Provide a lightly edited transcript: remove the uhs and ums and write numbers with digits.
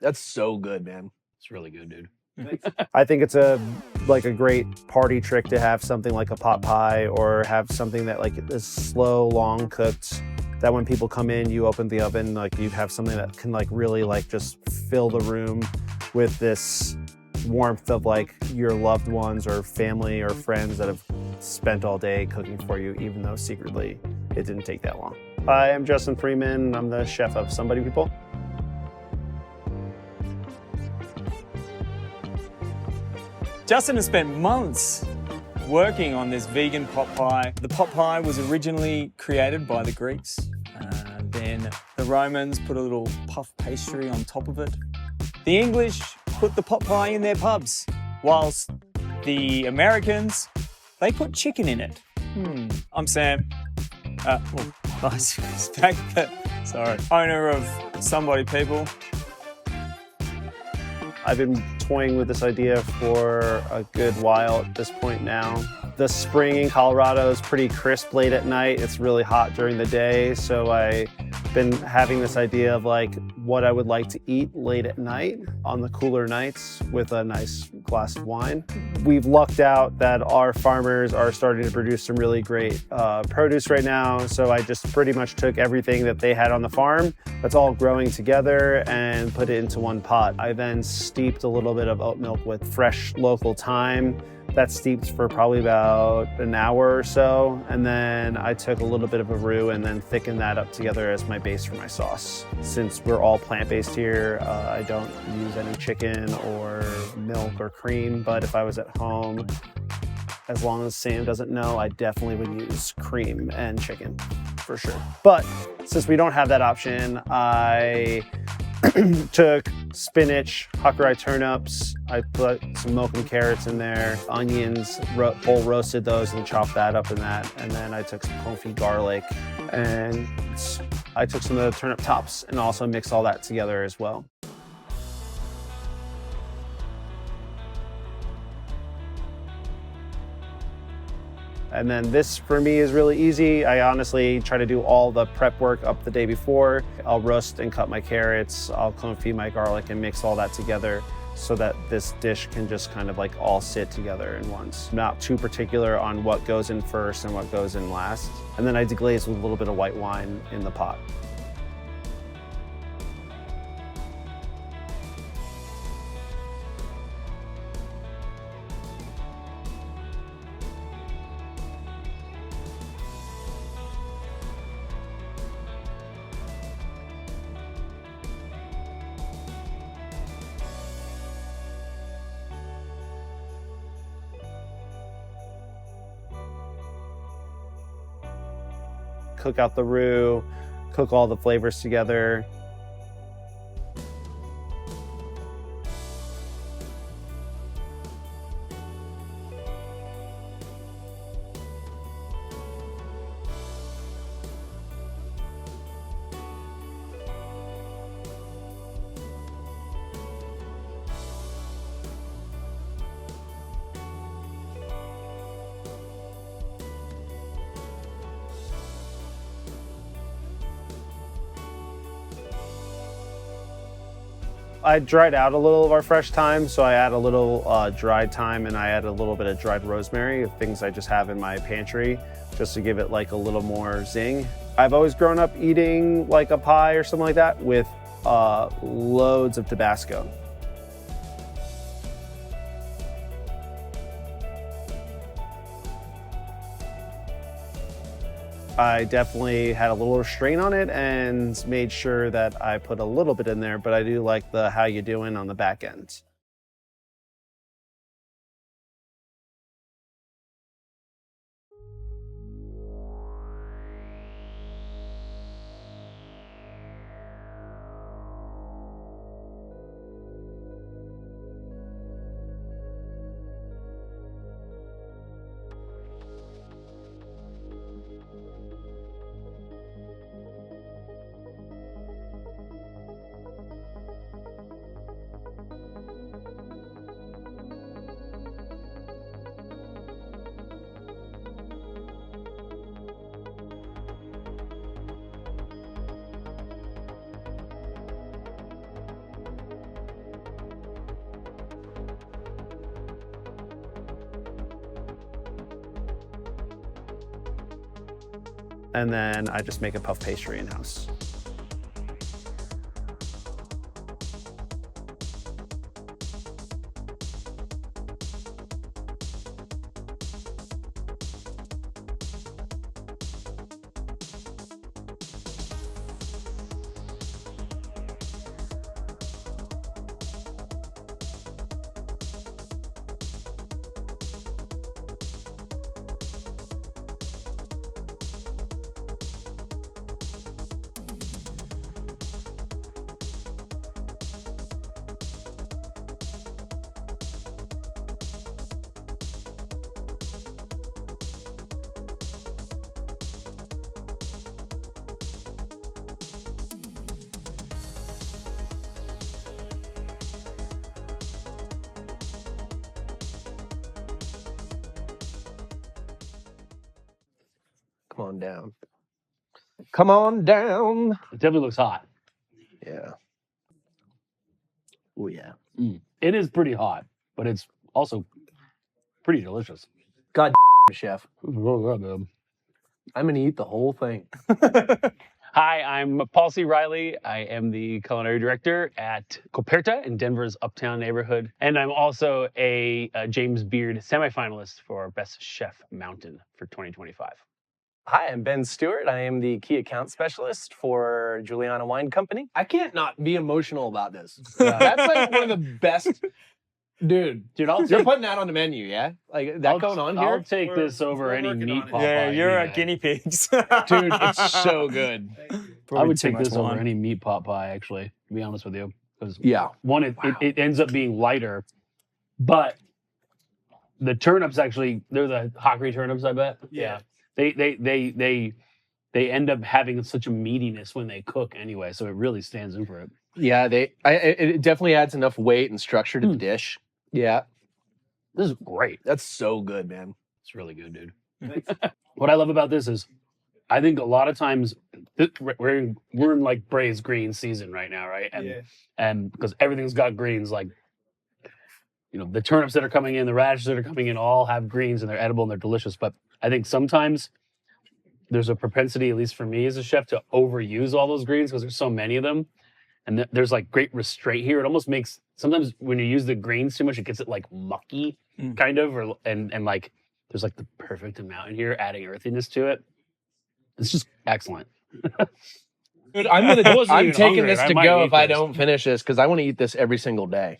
That's so good, man. It's really good, dude. I think it's a great party trick to have something like a pot pie, or have something that like is slow, long cooked, that when people come in, you open the oven, like you have something that can like really like just fill the room with this warmth of like your loved ones or family or friends that have spent all day cooking for you, even though secretly it didn't take that long. Hi, I'm Justin Freeman. I'm the chef of Somebody People. Justin has spent months working on this vegan pot pie. The pot pie was originally created by the Greeks. Then the Romans put a little puff pastry on top of it. The English put the pot pie in their pubs, whilst the Americans, they put chicken in it. I'm Sam. Owner of Somebody People. I've been toying with this idea for a good while at this point now. The spring in Colorado is pretty crisp late at night. It's really hot during the day, so I've been having this idea of like what I would like to eat late at night on the cooler nights with a nice glass of wine. We've lucked out that our farmers are starting to produce some really great produce right now, so I just pretty much took everything that they had on the farm that's all growing together and put it into one pot. I then steeped a little bit of oat milk with fresh local thyme. That steeped for probably about an hour or so, and then I took a little bit of a roux and then thickened that up together as my base for my sauce. Since we're all plant-based here, I don't use any chicken or milk or cream, but if I was at home, as long as Sam doesn't know, I definitely would use cream and chicken, for sure. But since we don't have that option, I took spinach, Hakurei turnips, I put some Mokum carrots in there, onions, whole roasted those and chopped that up in that. And then I took some confit garlic and I took some of the turnip tops and also mixed all that together as well. And then this for me is really easy. I honestly try to do all the prep work up the day before. I'll roast and cut my carrots, I'll confit my garlic and mix all that together so that this dish can just kind of like all sit together in once. I'm not too particular on what goes in first and what goes in last. And then I deglaze with a little bit of white wine in the pot. Cook out the roux, cook all the flavors together. I dried out a little of our fresh thyme, so I add a little dried thyme and I add a little bit of dried rosemary, things I just have in my pantry, just to give it like a little more zing. I've always grown up eating like a pie or something like that with loads of Tabasco. I definitely had a little restraint on it and made sure that I put a little bit in there, but I do like the how you doing on the back end. and then I just make a puff pastry in-house. Come on down. Come on down. It definitely looks hot. Yeah. Oh, yeah. It is pretty hot, but it's also pretty delicious. God, chef. Oh, God, man. I'm going to eat the whole thing. Hi, I'm Paul C. Riley. I am the culinary director at Coperta in Denver's Uptown neighborhood. And I'm also a James Beard semifinalist for Best Chef Mountain for 2025. Hi, I'm Ben Stewart. I am the key account specialist for Juliana Wine Company. I can't not be emotional about this. That's like one of the best. Dude, Dude, I'll you're take, putting that on the menu, yeah? Like that going on here? I'll take this over any meat pot pie. Yeah, you're any our day. guinea pigs. Dude, it's so good. I would take this over any meat pot pie, actually, to be honest with you. Because Yeah. one, it ends up being lighter, but the turnips actually, they're the Hockery turnips, I bet. Yeah. They end up having such a meatiness when they cook anyway, so it really stands in for it. Yeah, it definitely adds enough weight and structure to the dish. Yeah. This is great. That's so good, man. It's really good, dude. What I love about this is, I think a lot of times we're in like braised green season right now, right? And because everything's got greens, like the turnips that are coming in, the radishes that are coming in, all have greens and they're edible and they're delicious. But I think sometimes there's a propensity, at least for me as a chef, to overuse all those greens because there's so many of them. And there's like great restraint here. It almost makes, sometimes when you use the greens too much, it gets it like mucky kind of, and like there's like the perfect amount in here, adding earthiness to it. It's just excellent. Dude, I'm taking hungry, this I to might go eat if I this. don't finish this because I want to eat this every single day.